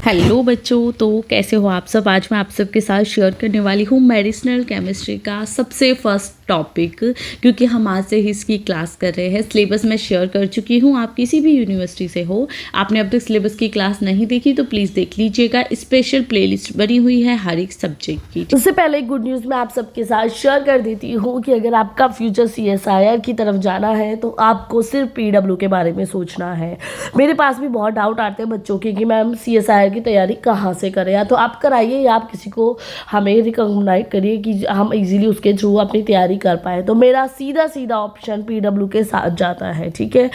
Hello बच्चों, तो कैसे हो आप सब। आज मैं आप सबके साथ शेयर करने वाली हूँ मेडिसिनल केमिस्ट्री का सबसे फर्स्ट टॉपिक, क्योंकि हम आज से ही इसकी क्लास कर रहे हैं। सिलेबस मैं शेयर कर चुकी हूँ। आप किसी भी यूनिवर्सिटी से हो, आपने अब तक सिलेबस की क्लास नहीं देखी तो प्लीज़ देख लीजिएगा। स्पेशल प्लेलिस्ट बनी हुई है हर एक सब्जेक्ट की। उससे पहले गुड न्यूज़ मैं आप सबके साथ शेयर कर देती हूँ कि अगर आपका फ्यूचर CSIR की तरफ जाना है तो आपको सिर्फ PW के बारे में सोचना है। मेरे पास भी बहुत डाउट आते हैं बच्चों के कि मैम CSIR की तैयारी कहाँ से करें, या तो आप कराइए या आप किसी को हमें रिकमेंड करिए कि हम इजीली उसके थ्रू अपनी तैयारी कर पाए। तो मेरा सीधा ऑप्शन PW के साथ जाता है। ठीक है,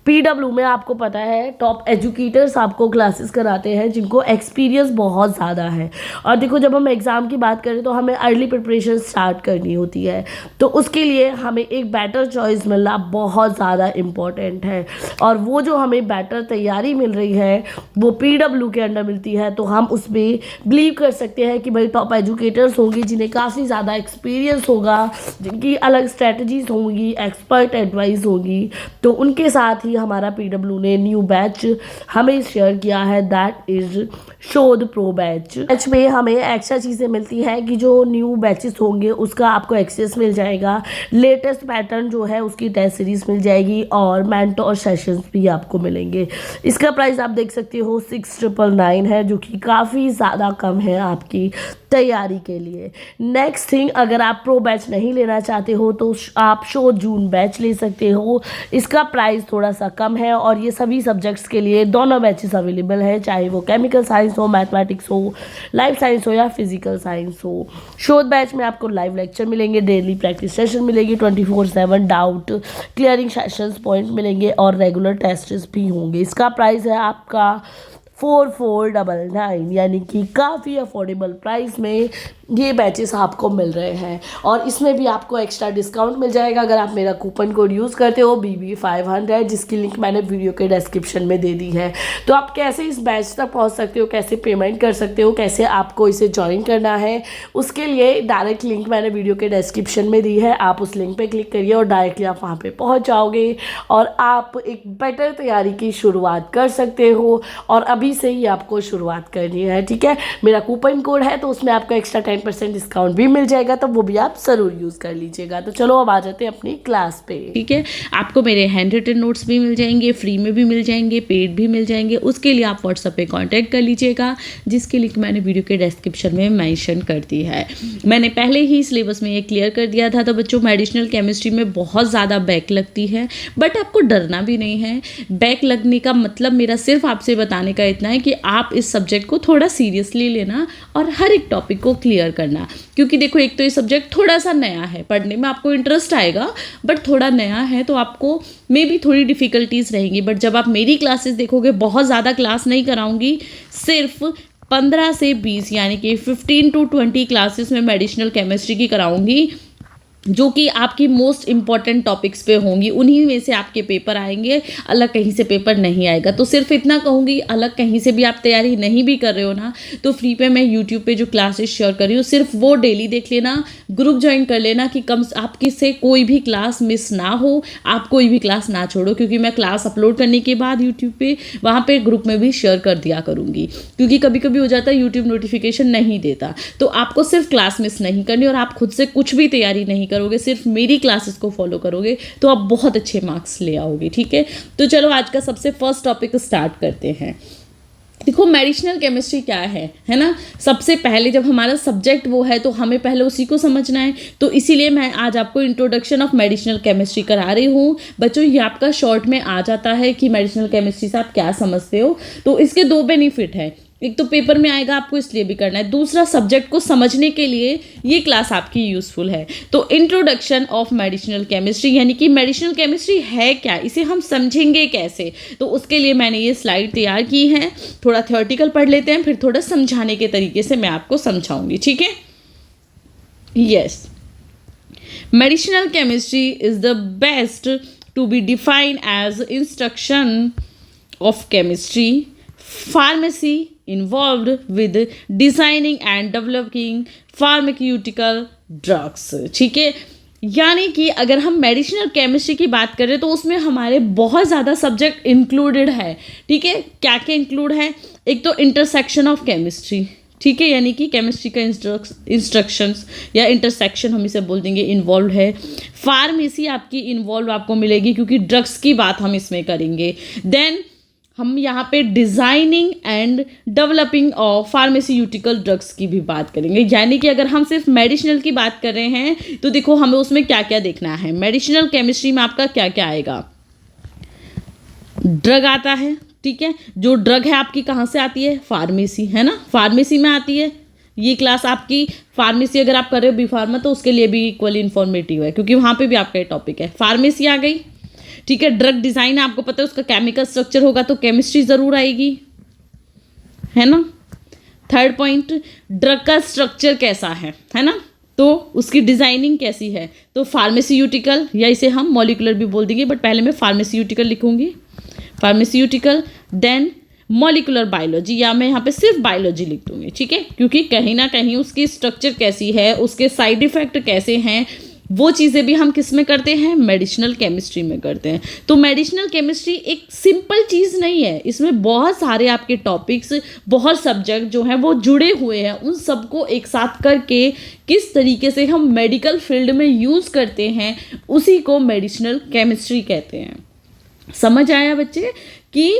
PW में आपको पता है टॉप एजुकेटर्स आपको क्लासेस कराते हैं जिनको एक्सपीरियंस बहुत ज़्यादा है। और देखो, जब हम एग्ज़ाम की बात करें तो हमें अर्ली प्रिपरेशन स्टार्ट करनी होती है, तो उसके लिए हमें एक बेटर चॉइस मिलना बहुत ज़्यादा इम्पॉर्टेंट है। और वो जो हमें बेटर तैयारी मिल रही है वो PW के अंडर मिलती है, तो हम उसमें बिलीव कर सकते हैं कि भाई टॉप एजुकेटर्स होंगे जिन्हें काफ़ी ज़्यादा एक्सपीरियंस होगा, जिनकी अलग स्ट्रेटजीज होंगी, एक्सपर्ट एडवाइस होगी। तो उनके साथ ही हमारा PW ने न्यू बैच हमें शेयर किया है, दैट इज शोध प्रो बैच में हमें एक्स्ट्रा चीज़ें मिलती हैं कि जो न्यू बैचेस होंगे उसका आपको एक्सेस मिल जाएगा, लेटेस्ट पैटर्न जो है उसकी टेस्ट सीरीज मिल जाएगी और मेंटोर सेशंस भी आपको मिलेंगे। इसका प्राइस आप देख सकते हो 6999 है, जो कि काफ़ी ज़्यादा कम है आपकी तैयारी के लिए। नेक्स्ट थिंग, अगर आप प्रो बैच नहीं लेना चाहते हो तो आप शो जून बैच ले सकते हो। इसका प्राइस थोड़ा सा कम है और ये सभी सब्जेक्ट्स के लिए दोनों बैचेस अवेलेबल हैं, चाहे वो केमिकल साइंस हो, मैथमेटिक्स हो, लाइफ साइंस हो या फिजिकल साइंस हो। शोध बैच में आपको लाइव लेक्चर मिलेंगे, डेली प्रैक्टिस सेशन मिलेगी, 24/7 डाउट क्लियरिंग सेशंस पॉइंट मिलेंगे और रेगुलर टेस्ट्स भी होंगे। इसका प्राइस है आपका 4499, यानी कि काफ़ी अफोर्डेबल प्राइस में ये बैचेस आपको मिल रहे हैं। और इसमें भी आपको एक्स्ट्रा डिस्काउंट मिल जाएगा अगर आप मेरा कूपन कोड यूज़ करते हो BB500, जिसकी लिंक मैंने वीडियो के डिस्क्रिप्शन में दे दी है। तो आप कैसे इस बैच तक पहुंच सकते हो, कैसे पेमेंट कर सकते हो, कैसे आपको इसे ज्वाइन करना है, उसके लिए डायरेक्ट लिंक मैंने वीडियो के डिस्क्रिप्शन में दी है। आप उस लिंक पर क्लिक करिए और डायरेक्टली आप वहाँ पर पहुँच जाओगे और आप एक बेटर तैयारी की शुरुआत कर सकते हो। और अभी से ही आपको शुरुआत करनी है। ठीक है, मेरा कूपन कोड है तो उसमें आपको एक्स्ट्रा 10% डिस्काउंट भी मिल जाएगा, तो वो भी आप ज़रूर यूज़ कर लीजिएगा। तो चलो अब आ जाते हैं अपनी क्लास पे। ठीक है, आपको मेरे हैंड रिटन नोट्स भी मिल जाएंगे, फ्री में भी मिल जाएंगे, पेड भी मिल जाएंगे। उसके लिए आप व्हाट्सएप पे कांटेक्ट कर लीजिएगा, जिसकी लिंक मैंने वीडियो के डिस्क्रिप्शन में मेंशन कर दी है। मैंने पहले ही सिलेबस में ये क्लियर कर दिया था। तो बच्चों, मेडिसिनल केमिस्ट्री में बहुत ज़्यादा बैक लगती है, बट आपको डरना भी नहीं है। बैक लगने का मतलब मेरा सिर्फ आपसे बताने का इतना है कि आप इस सब्जेक्ट को थोड़ा सीरियसली लेना और हर एक टॉपिक को क्लियर करना। क्योंकि देखो, एक तो ये सब्जेक्ट थोड़ा सा नया है, पढ़ने में आपको इंटरेस्ट आएगा, बट थोड़ा नया है तो आपको मे भी थोड़ी डिफ़िकल्टीज रहेंगी। बट जब आप मेरी क्लासेस देखोगे, बहुत ज़्यादा क्लास नहीं कराऊंगी, सिर्फ 15 से 20 यानी कि 15 to 20 क्लासेस में मेडिसिनल केमिस्ट्री की कराऊंगी, जो कि आपकी मोस्ट इंपॉर्टेंट टॉपिक्स पे होंगी। उन्हीं में से आपके पेपर आएंगे, अलग कहीं से पेपर नहीं आएगा। तो सिर्फ इतना कहूँगी, अलग कहीं से भी आप तैयारी नहीं भी कर रहे हो ना, तो फ्री पे मैं यूट्यूब पे जो क्लासेस शेयर कर रही हूँ, सिर्फ वो डेली देख लेना, ग्रुप ज्वाइन कर लेना कि कम आपकी से कोई भी क्लास मिस ना हो, आप कोई भी क्लास ना छोड़ो। क्योंकि मैं क्लास अपलोड करने के बाद यूट्यूब पे वहाँ पे ग्रुप में भी शेयर कर दिया करूँगी, क्योंकि कभी कभी हो जाता है यूट्यूब नोटिफिकेशन नहीं देता। तो आपको सिर्फ क्लास मिस नहीं करनी और आप खुद से कुछ भी तैयारी नहीं करोगे, सिर्फ मेरी क्लासेस को फॉलो करोगे तो आप बहुत अच्छे मार्क्स ले आओगे। ठीक है, तो चलो आज का सबसे फर्स्ट टॉपिक स्टार्ट करते हैं। देखो, मेडिसिनल केमिस्ट्री क्या है ना। सबसे पहले जब हमारा सब्जेक्ट वो है तो हमें पहले उसी को समझना है। तो इसीलिए मैं आज आपको इंट्रोडक्शन ऑफ मेडिसिनल केमिस्ट्री करा रही हूँ। बच्चों, ये आपका शॉर्ट में आ जाता है कि मेडिसिनल केमिस्ट्री से आप क्या समझते हो। तो इसके दो बेनिफिट है, एक तो पेपर में आएगा, आपको इसलिए भी करना है, दूसरा सब्जेक्ट को समझने के लिए ये क्लास आपकी यूजफुल है। तो इंट्रोडक्शन ऑफ मेडिसिनल केमिस्ट्री, यानी कि मेडिसिनल केमिस्ट्री है क्या, इसे हम समझेंगे कैसे। तो उसके लिए मैंने ये स्लाइड तैयार की है। थोड़ा थ्योरेटिकल पढ़ लेते हैं, फिर थोड़ा समझाने के तरीके से मैं आपको समझाऊंगी। ठीक है, yes, medicinal chemistry is the best to be defined as instruction of chemistry pharmacy involved with designing and developing pharmaceutical drugs। ठीक है, यानी कि अगर हम मेडिसिनल केमिस्ट्री की बात करें तो उसमें हमारे बहुत ज़्यादा सब्जेक्ट इंक्लूडेड है। ठीक है, क्या क्या इंक्लूड है, एक तो इंटरसेक्शन ऑफ केमिस्ट्री, ठीक है, यानी कि केमिस्ट्री का इंस्ट्रक्शंस या इंटरसेक्शन हम इसे बोल देंगे, इन्वॉल्व है। फार्मेसी आपकी इन्वॉल्व आपको मिलेगी क्योंकि ड्रग्स की बात हम इसमें करेंगे। देन हम यहाँ पे designing and developing of pharmaceutical drugs की भी बात करेंगे, यानी कि अगर हम सिर्फ मेडिसिनल की बात कर रहे हैं तो देखो हमें उसमें क्या क्या देखना है। मेडिसिनल केमिस्ट्री में आपका क्या क्या आएगा, ड्रग आता है, ठीक है, जो ड्रग है आपकी कहाँ से आती है, फार्मेसी, है ना, फार्मेसी में आती है। ये क्लास आपकी फार्मेसी अगर आप कर रहे हो बी फार्मा तो उसके लिए भी इक्वली इन्फॉर्मेटिव है क्योंकि वहाँ पे भी आपका ये टॉपिक है। फार्मेसी आ गई, ठीक है। ड्रग डिज़ाइन आपको पता है उसका केमिकल स्ट्रक्चर होगा तो केमिस्ट्री ज़रूर आएगी, है ना। थर्ड पॉइंट, ड्रग का स्ट्रक्चर कैसा है ना, तो उसकी डिज़ाइनिंग कैसी है, तो फार्मास्यूटिकल या इसे हम मॉलिकुलर भी बोल देंगे, बट पहले मैं फार्मास्यूटिकल लिखूंगी, फार्मास्यूटिकल। देन मॉलिकुलर बायोलॉजी, या मैं यहाँ पे सिर्फ बायोलॉजी लिख दूंगी, ठीक है, क्योंकि कहीं ना कहीं उसकी स्ट्रक्चर कैसी है, उसके साइड इफ़ेक्ट कैसे हैं, वो चीज़ें भी हम किस में करते हैं, मेडिसिनल केमिस्ट्री में करते हैं। तो मेडिसिनल केमिस्ट्री एक सिंपल चीज़ नहीं है, इसमें बहुत सारे आपके टॉपिक्स, बहुत सब्जेक्ट जो हैं वो जुड़े हुए हैं। उन सबको एक साथ करके किस तरीके से हम मेडिकल फील्ड में यूज़ करते हैं उसी को मेडिसिनल केमिस्ट्री कहते हैं। समझ आया बच्चे कि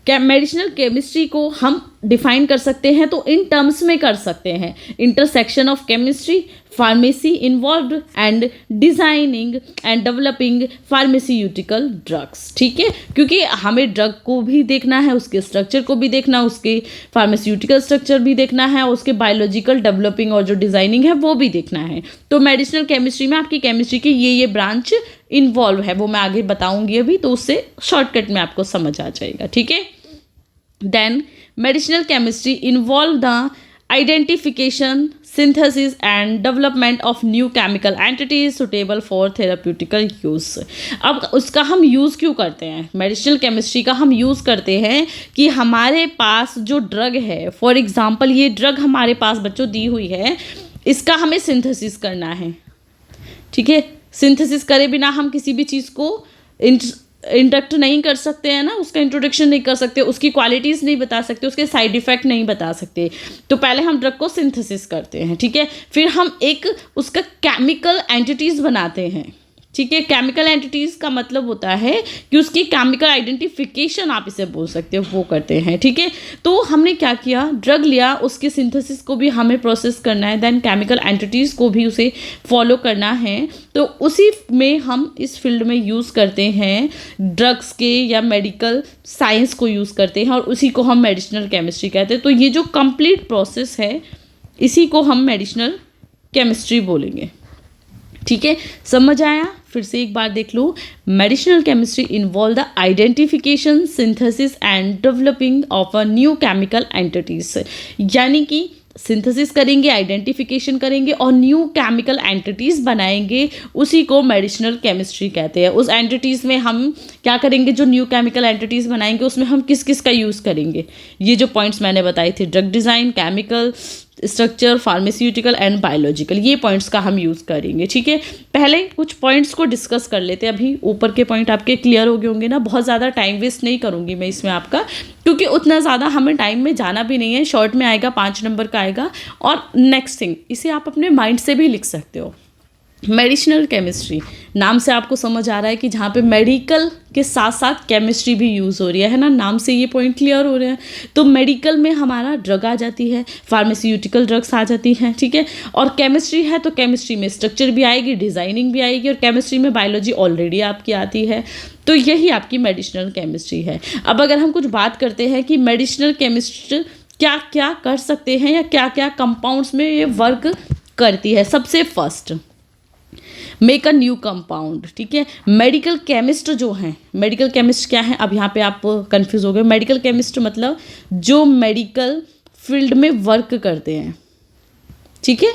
मेडिसिनल केमिस्ट्री को हम डिफाइन कर सकते हैं तो इन टर्म्स में कर सकते हैं, intersection of chemistry, pharmacy involved and designing and developing pharmaceutical drugs, ठीक है, क्योंकि हमें ड्रग को भी देखना है, उसके स्ट्रक्चर को भी देखना, उसके फार्मास्यूटिकल स्ट्रक्चर भी देखना है, उसके बायोलॉजिकल डेवलपिंग और जो डिज़ाइनिंग है वो भी देखना है। तो मेडिसिनल केमिस्ट्री में आपकी केमिस्ट्री की ये ब्रांच इन्वॉल्व है, वो मैं आगे बताऊंगी अभी, तो उससे शॉर्टकट में आपको समझ आ जाएगा, ठीक है। Then medicinal chemistry involve the identification, synthesis and development of new chemical entities suitable for therapeutical use। अब उसका हम यूज़ क्यों करते हैं, मेडिसिनल केमिस्ट्री का हम यूज़ करते हैं कि हमारे पास जो ड्रग है, फॉर एग्जांपल ये ड्रग हमारे पास बच्चों दी हुई है, इसका हमें सिंथेसिस करना है, ठीक है। सिंथेसिस करे बिना हम किसी भी चीज़ को इंट्रोडक्ट नहीं कर सकते हैं ना, उसका इंट्रोडक्शन नहीं कर सकते, उसकी क्वालिटीज़ नहीं बता सकते, उसके साइड इफ़ेक्ट नहीं बता सकते। तो पहले हम ड्रग को सिंथेसिस करते हैं, ठीक है, फिर हम एक उसका केमिकल एंटिटीज़ बनाते हैं, ठीक है। केमिकल एंटिटीज़ का मतलब होता है कि उसकी केमिकल आइडेंटिफिकेशन आप इसे बोल सकते हो, वो करते हैं, ठीक है। तो हमने क्या किया, ड्रग लिया, उसके सिंथेसिस को भी हमें प्रोसेस करना है, देन केमिकल एंटिटीज़ को भी उसे फॉलो करना है, तो उसी में हम इस फील्ड में यूज़ करते हैं, ड्रग्स के या मेडिकल साइंस को यूज़ करते हैं और उसी को हम मेडिसिनल केमिस्ट्री कहते हैं। तो ये जो कंप्लीट प्रोसेस है इसी को हम मेडिसिनल केमिस्ट्री बोलेंगे, ठीक है। समझ आया, फिर से एक बार देख लो, medicinal chemistry involve the identification, synthesis and developing of a new chemical entities, यानी कि सिंथेसिस करेंगे, आइडेंटिफिकेशन करेंगे और न्यू केमिकल एंटिटीज़ बनाएंगे, उसी को मेडिसिनल केमिस्ट्री कहते हैं। उस एंटिटीज़ में हम क्या करेंगे, जो न्यू केमिकल एंटिटीज़ बनाएंगे उसमें हम किस किस का यूज़ करेंगे, ये जो पॉइंट्स मैंने बताए थे, drug design, chemical structure, pharmaceutical and biological, ये पॉइंट्स का हम यूज़ करेंगे, ठीक है। पहले कुछ पॉइंट्स को डिस्कस कर लेते हैं, अभी ऊपर के पॉइंट आपके क्लियर हो गए होंगे ना, बहुत ज़्यादा टाइम वेस्ट नहीं करूँगी मैं इसमें आपका, क्योंकि उतना ज़्यादा हमें टाइम में जाना भी नहीं है, शॉर्ट में आएगा, 5 नंबर का आएगा। और नेक्स्ट थिंग, इसे आप अपने माइंड से भी लिख सकते हो, मेडिसिनल केमिस्ट्री, नाम से आपको समझ आ रहा है कि जहाँ पे मेडिकल के साथ साथ केमिस्ट्री भी यूज़ हो रही है ना, नाम से ये पॉइंट क्लियर हो रहे हैं। तो मेडिकल में हमारा ड्रग आ जाती है, फार्मास्यूटिकल ड्रग्स आ जाती हैं, ठीक है। और केमिस्ट्री है तो केमिस्ट्री में स्ट्रक्चर भी आएगी, डिज़ाइनिंग भी आएगी, और केमिस्ट्री में बायोलॉजी ऑलरेडी आपकी आती है। तो यही आपकी मेडिसिनल केमिस्ट्री है। अब अगर हम कुछ बात करते हैं कि मेडिसिनल केमिस्ट्री क्या क्या कर सकते हैं या क्या क्या कंपाउंड्स में ये वर्क करती है, सबसे first make a new compound, ठीक है। मेडिकल केमिस्ट जो हैं, मेडिकल केमिस्ट क्या है, अब यहाँ पे आप कंफ्यूज हो गए। मेडिकल केमिस्ट मतलब जो मेडिकल फील्ड में वर्क करते हैं, ठीक है,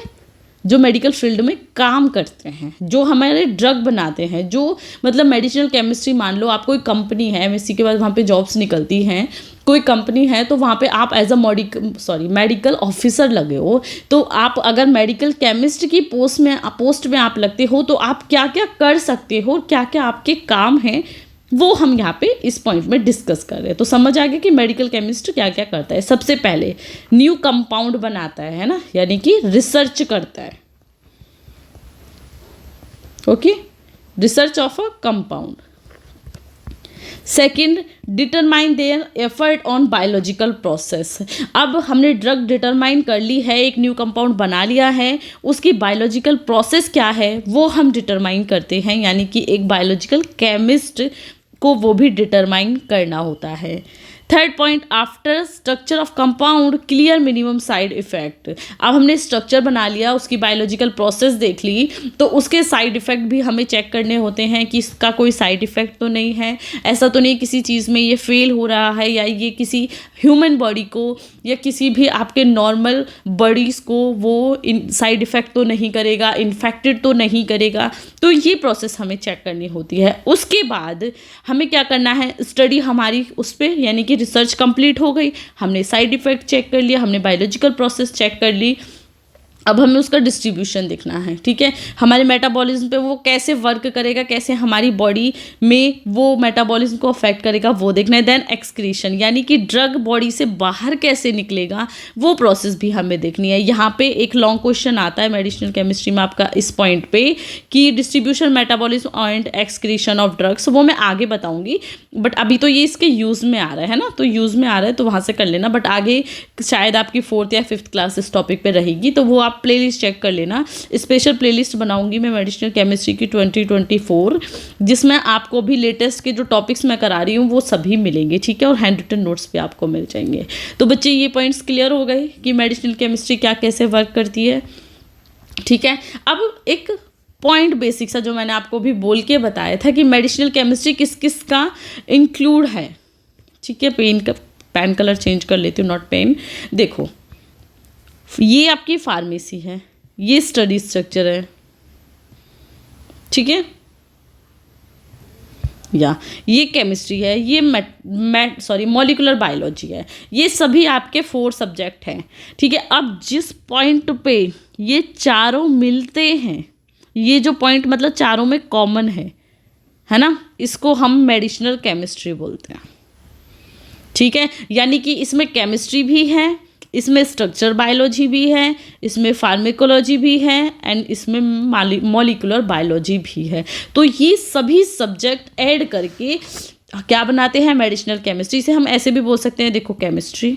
जो मेडिकल फील्ड में काम करते हैं, जो हमारे ड्रग बनाते हैं, जो मतलब मेडिसिनल केमिस्ट्री, मान लो आप कोई कंपनी है, एमएससी के बाद वहाँ पे जॉब्स निकलती हैं, कोई कंपनी है तो वहाँ पे आप एज अ मेडिकल ऑफिसर लगे हो, तो आप अगर मेडिकल केमिस्ट की पोस्ट में आप लगते हो तो आप क्या क्या कर सकते हो, क्या क्या आपके काम हैं, वो हम यहाँ पे इस पॉइंट में डिस्कस कर रहे हैं। तो समझ आ गया कि मेडिकल केमिस्ट क्या क्या करता है। सबसे पहले न्यू कंपाउंड बनाता है ना, यानी कि रिसर्च करता है। Okay, research of a compound. Second, determine their effort on biological process. अब हमने ड्रग डिटरमाइन कर ली है, एक न्यू कंपाउंड बना लिया है, उसकी बायोलॉजिकल प्रोसेस क्या है वो हम डिटरमाइन करते हैं, यानी कि एक बायोलॉजिकल केमिस्ट को वो भी डिटरमाइन करना होता है। Third point, after structure of compound clear minimum side effect. अब हमने स्ट्रक्चर बना लिया, उसकी बायोलॉजिकल प्रोसेस देख ली, तो उसके साइड इफेक्ट भी हमें चेक करने होते हैं कि इसका कोई साइड इफेक्ट तो नहीं है, ऐसा तो नहीं किसी चीज़ में ये फेल हो रहा है, या ये किसी ह्यूमन बॉडी को या किसी भी आपके नॉर्मल बॉडीज़ को वो साइड इफेक्ट तो नहीं करेगा, इन्फेक्टेड तो नहीं करेगा। तो ये प्रोसेस हमें चेक करनी होती है। उसके बाद हमें क्या करना है, स्टडी हमारी उस पर यानी कि रिसर्च कंप्लीट हो गई, हमने साइड इफेक्ट चेक कर लिया, हमने बायोलॉजिकल प्रोसेस चेक कर ली। अब हमें उसका डिस्ट्रीब्यूशन देखना है, ठीक है, हमारे मेटाबॉलिज्म पे वो कैसे वर्क करेगा, कैसे हमारी बॉडी में वो मेटाबॉलिज्म को अफेक्ट करेगा वो देखना है। देन एक्सक्रीशन, यानी कि ड्रग बॉडी से बाहर कैसे निकलेगा वो प्रोसेस भी हमें देखनी है। यहाँ पे एक लॉन्ग क्वेश्चन आता है मेडिसिनल केमिस्ट्री में आपका इस पॉइंट पे कि distribution, metabolism and excretion of drugs, वो मैं आगे बताऊँगी, बट अभी तो ये इसके यूज़ में आ रहा है ना, तो यूज़ में आ रहा है तो वहाँ से कर लेना, बट आगे शायद आपकी 4th या 5th क्लास इस टॉपिक पे रहेगी, तो वो आप प्लेलिस्ट चेक कर लेना। स्पेशल प्लेलिस्ट बनाऊंगी मैं मेडिसिनल केमिस्ट्री की 2024, जिसमें आपको भी लेटेस्ट के जो टॉपिक्स मैं करा रही हूँ वो सभी मिलेंगे, ठीक है, और हैंड रिटन नोट्स भी आपको मिल जाएंगे। तो बच्चे ये पॉइंट्स क्लियर हो गए कि मेडिसिनल केमिस्ट्री क्या कैसे वर्क करती है, ठीक है। अब एक पॉइंट बेसिक सा जो मैंने आपको भी बोल के बताया था कि मेडिसिनल केमिस्ट्री किस किस का इंक्लूड है, ठीक है। पेन कलर चेंज कर लेती हूँ, नॉट पेन। देखो, ये आपकी फार्मेसी है, ये स्टडी स्ट्रक्चर है, ठीक है, या ये केमिस्ट्री है, ये मॉलिक्यूलर बायोलॉजी है, ये सभी आपके 4 सब्जेक्ट हैं, ठीक है। अब जिस पॉइंट पे ये चारों मिलते हैं, ये जो पॉइंट मतलब चारों में कॉमन है ना, इसको हम मेडिसिनल केमिस्ट्री बोलते हैं, ठीक है। यानी कि इसमें केमिस्ट्री भी है, इसमें स्ट्रक्चर बायोलॉजी भी है, इसमें फार्मेकोलॉजी भी है एंड इसमें मॉलिक्यूलर बायोलॉजी भी है। तो ये सभी सब्जेक्ट ऐड करके क्या बनाते हैं मेडिसिनल केमिस्ट्री। से हम ऐसे भी बोल सकते हैं, देखो केमिस्ट्री,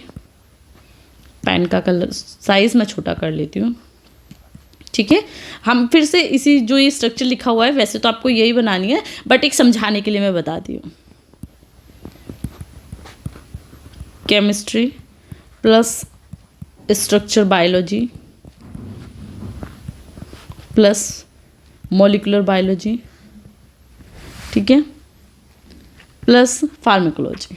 पेन का कलर साइज मैं छोटा कर लेती हूँ, ठीक है। हम फिर से इसी जो ये स्ट्रक्चर लिखा हुआ है वैसे तो आपको यही बनानी है, बट एक समझाने के लिए मैं बताती हूँ। Chemistry plus structure biology plus molecular biology, ठीक है, प्लस फार्मेकोलॉजी,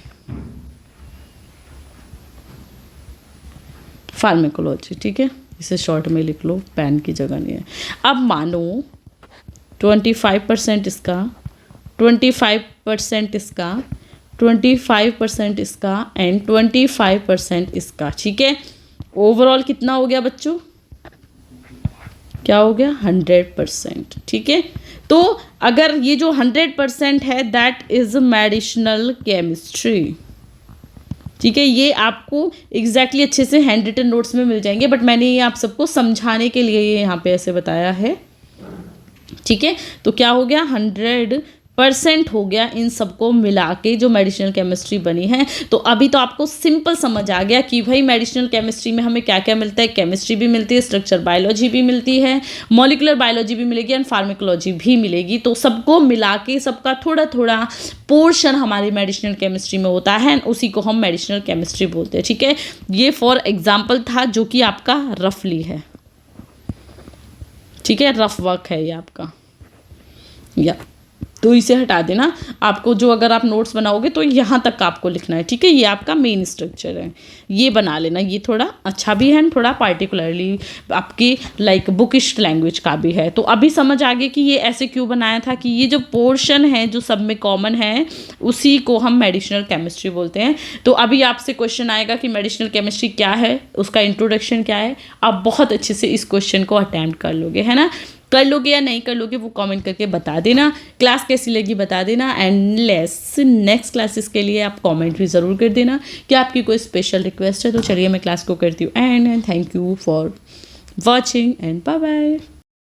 ठीक है। इसे शॉर्ट में लिख लो, पेन की जगह नहीं है। अब मानो 25% इसका, 25% इसका, 25% इसका एंड 25% इसका, ठीक है। ओवरऑल कितना हो गया बच्चों, क्या हो गया 100%, ठीक है। तो अगर ये जो 100% है दैट इज मेडिसिनल केमिस्ट्री, ठीक है। ये आपको एग्जैक्टली अच्छे से हैंड रिटन नोट्स में मिल जाएंगे, बट मैंने ये आप सबको समझाने के लिए ये यहाँ पे ऐसे बताया है, ठीक है। तो क्या हो गया 100% हो गया इन सबको मिला के जो मेडिसिनल केमिस्ट्री बनी है। तो अभी तो आपको सिंपल समझ आ गया कि भाई मेडिसिनल केमिस्ट्री में हमें क्या क्या मिलता है, केमिस्ट्री भी मिलती है, स्ट्रक्चर बायोलॉजी भी मिलती है, मॉलिक्यूलर बायोलॉजी भी मिलेगी एंड फार्मेकोलॉजी भी मिलेगी। तो सबको मिला के सबका थोड़ा थोड़ा पोर्शन हमारी मेडिसिनल केमिस्ट्री में होता है, उसी को हम मेडिसिनल केमिस्ट्री बोलते हैं, ठीक है। ये फॉर एग्जाम्पल था जो कि आपका रफली है, ठीक है, रफ वर्क है ये आपका, या तो इसे हटा देना। आपको जो अगर आप नोट्स बनाओगे तो यहाँ तक आपको लिखना है, ठीक है। ये आपका मेन स्ट्रक्चर है, ये बना लेना। ये थोड़ा अच्छा भी है थोड़ा पार्टिकुलरली आपकी लाइक बुकिश लैंग्वेज का भी है। तो अभी समझ आ गया कि ये ऐसे क्यों बनाया था कि ये जो पोर्शन है जो सब में कॉमन है उसी को हम मेडिसिनल केमिस्ट्री बोलते हैं। तो अभी आपसे क्वेश्चन आएगा कि मेडिसिनल केमिस्ट्री क्या है, उसका इंट्रोडक्शन क्या है। आप बहुत अच्छे से इस क्वेश्चन को अटेम्प्ट कर लोगे, है ना। कर लोगे या नहीं कर लोगे वो कमेंट करके बता देना। क्लास कैसी लगी बता देना, एंड नेक्स्ट क्लासेस के लिए आप कमेंट भी ज़रूर कर देना कि आपकी कोई स्पेशल रिक्वेस्ट है। तो चलिए मैं क्लास को करती हूँ and thank you for watching and bye bye.